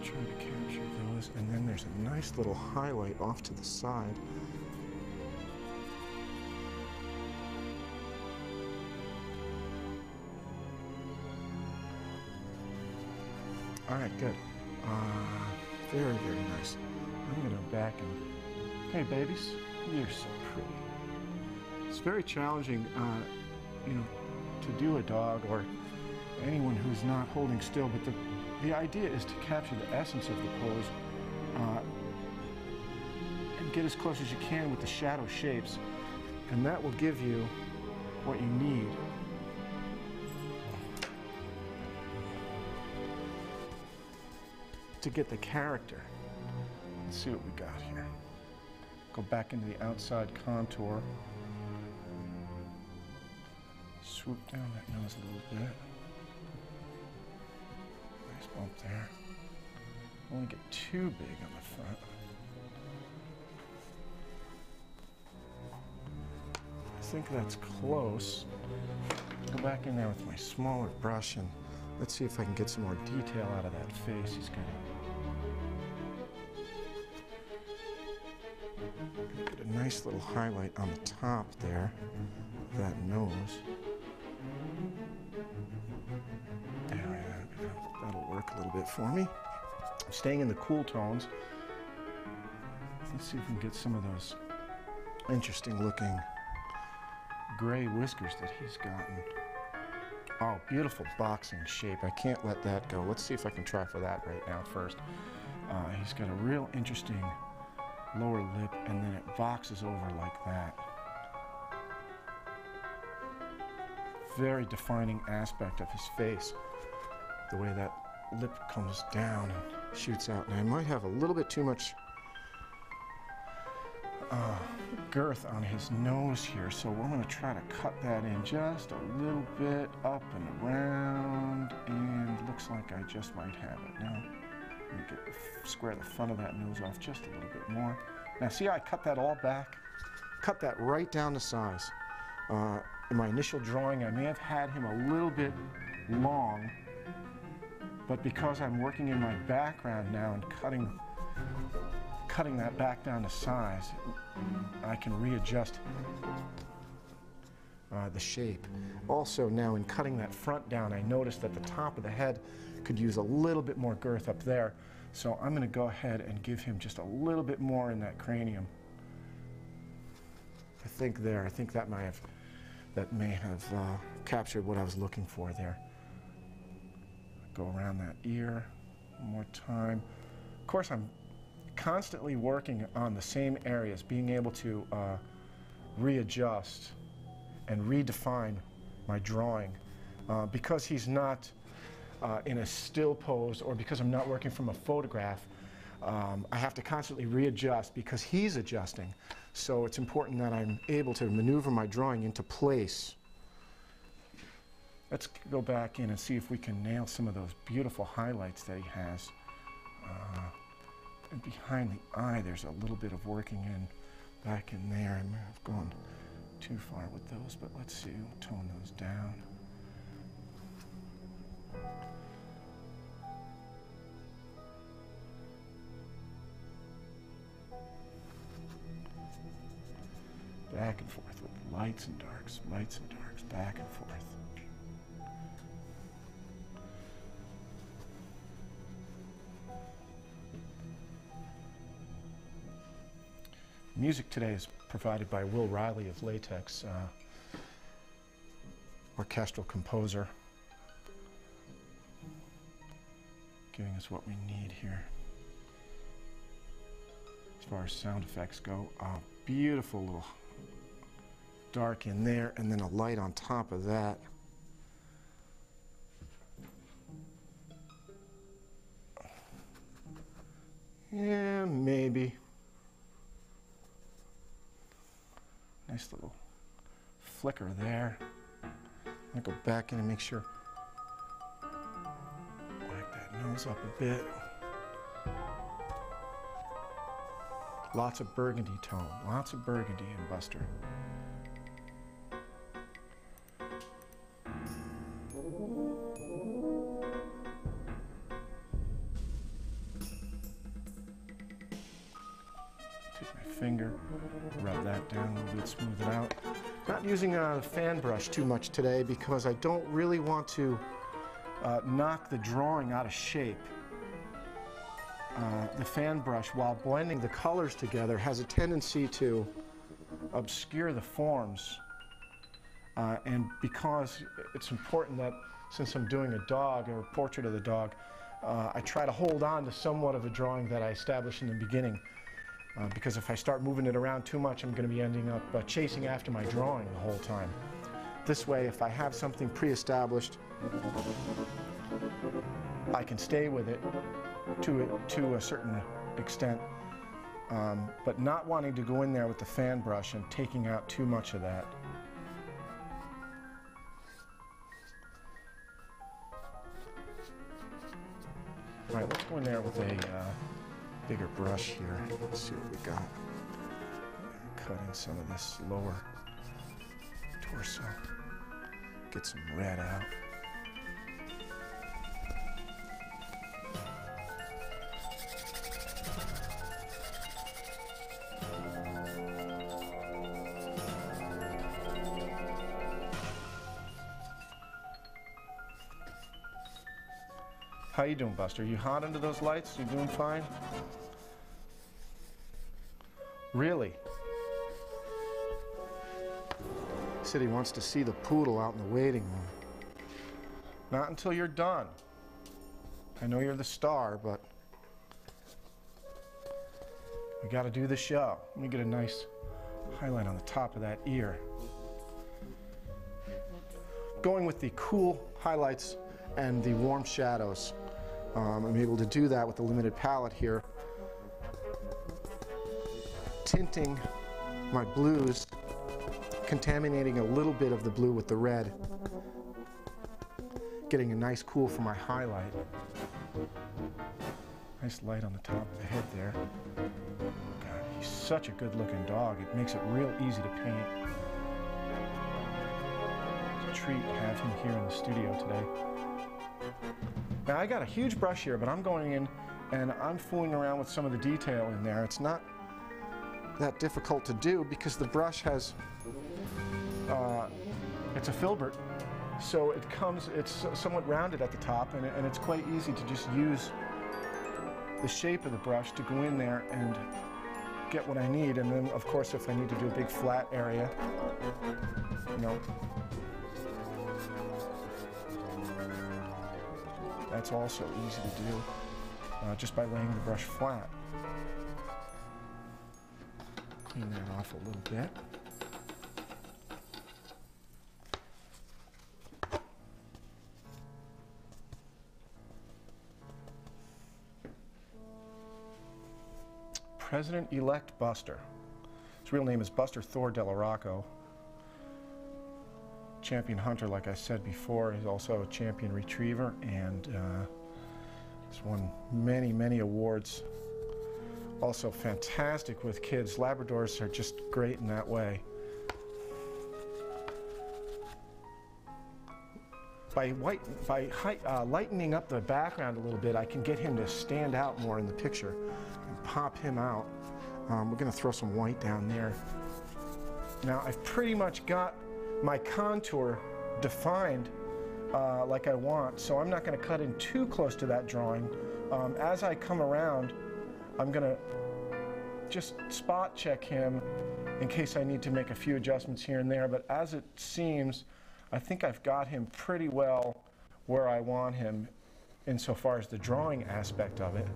Try to capture those, and then there's a nice little highlight off to the side. All right, good. Very, very nice. I'm gonna go back and, hey babies, you're so pretty. It's very challenging, you know, to do a dog or anyone who's not holding still, but the idea is to capture the essence of the pose and get as close as you can with the shadow shapes, and that will give you what you need. To get the character. Let's see what we got here. Go back into the outside contour. Swoop down that nose a little bit. Nice bump there. Don't want to get too big on the front. I think that's close. Go back in there with my smaller brush and let's see if I can get some more detail out of that face he's got. Get a nice little highlight on the top there of that nose. There, that'll work a little bit for me. I'm staying in the cool tones. Let's see if we can get some of those interesting looking gray whiskers that he's gotten. Oh, beautiful boxing shape. I can't let that go. Let's see if I can try for that right now first. He's got a real interesting lower lip, and then it boxes over like that. Very defining aspect of his face, the way that lip comes down and shoots out. And I might have a little bit too much girth on his nose here, so we're going to try to cut that in just a little bit up and around, and looks like I just might have it. Now, let me square the front of that nose off just a little bit more. Now see how I cut that all back? Cut that right down to size. In my initial drawing, I may have had him a little bit long, but because I'm working in my background now and cutting that back down to size, I can readjust the shape. Also now in cutting that front down, I noticed that the top of the head could use a little bit more girth up there. So I'm going to go ahead and give him just a little bit more in that cranium. I think that may have captured what I was looking for there. Go around that ear one more time. Of course, I'm constantly working on the same areas, being able to readjust and redefine my drawing. Because he's not in a still pose, or because I'm not working from a photograph, I have to constantly readjust because he's adjusting. So it's important that I'm able to maneuver my drawing into place. Let's go back in and see if we can nail some of those beautiful highlights that he has. And behind the eye, there's a little bit of working in back in there. I may have gone too far with those, but let's see, we'll tone those down. Back and forth with lights and darks, back and forth. Music today is provided by Will Riley of Latex, orchestral composer, giving us what we need here. As far as sound effects go, beautiful little dark in there, and then a light on top of that. Yeah, maybe. Nice little flicker there. I'm gonna go back in and make sure. Whack that nose up a bit. Lots of burgundy tone, lots of burgundy in Buster. finger, rub that down a little bit, smooth it out. Not using a fan brush too much today because I don't really want to knock the drawing out of shape. The fan brush, while blending the colors together, has a tendency to obscure the forms. And because it's important that since I'm doing a dog or a portrait of the dog, I try to hold on to somewhat of a drawing that I established in the beginning. Because if I start moving it around too much, I'm going to be ending up chasing after my drawing the whole time. This way, if I have something pre-established, I can stay with it to a certain extent, but not wanting to go in there with the fan brush and taking out too much of that. All right, let's go in there with a bigger brush here. Let's see what we got. Cut in some of this lower torso. Get some red out. How you doing, Buster? You hot under those lights? You doing fine? Really? Said he wants to see the poodle out in the waiting room. Not until you're done. I know you're the star, but we got to do the show. Let me get a nice highlight on the top of that ear. Going with the cool highlights and the warm shadows. I'm able to do that with the limited palette here. Tinting my blues, contaminating a little bit of the blue with the red. Getting a nice cool for my highlight. Nice light on the top of the head there. God, he's such a good looking dog. It makes it real easy to paint. It's a treat to have him here in the studio today. Now I got a huge brush here, but I'm going in and I'm fooling around with some of the detail in there. It's not that difficult to do because the brush has, it's a filbert, so it's somewhat rounded at the top, and it's quite easy to just use the shape of the brush to go in there and get what I need. And then, of course, if I need to do a big flat area, you know, that's also easy to do just by laying the brush flat. Clean that off a little bit. President-elect Buster. His real name is Buster Thor Delarocco. Champion hunter, like I said before. He's also a champion retriever, and he's won many, many awards. Also fantastic with kids. Labradors are just great in that way. By lightening up the background a little bit, I can get him to stand out more in the picture and pop him out. We're going to throw some white down there. Now I've pretty much got my contour defined like I want, so I'm not going to cut in too close to that drawing. As I come around, I'm going to just spot check him in case I need to make a few adjustments here and there, but as it seems, I think I've got him pretty well where I want him insofar as the drawing aspect of it.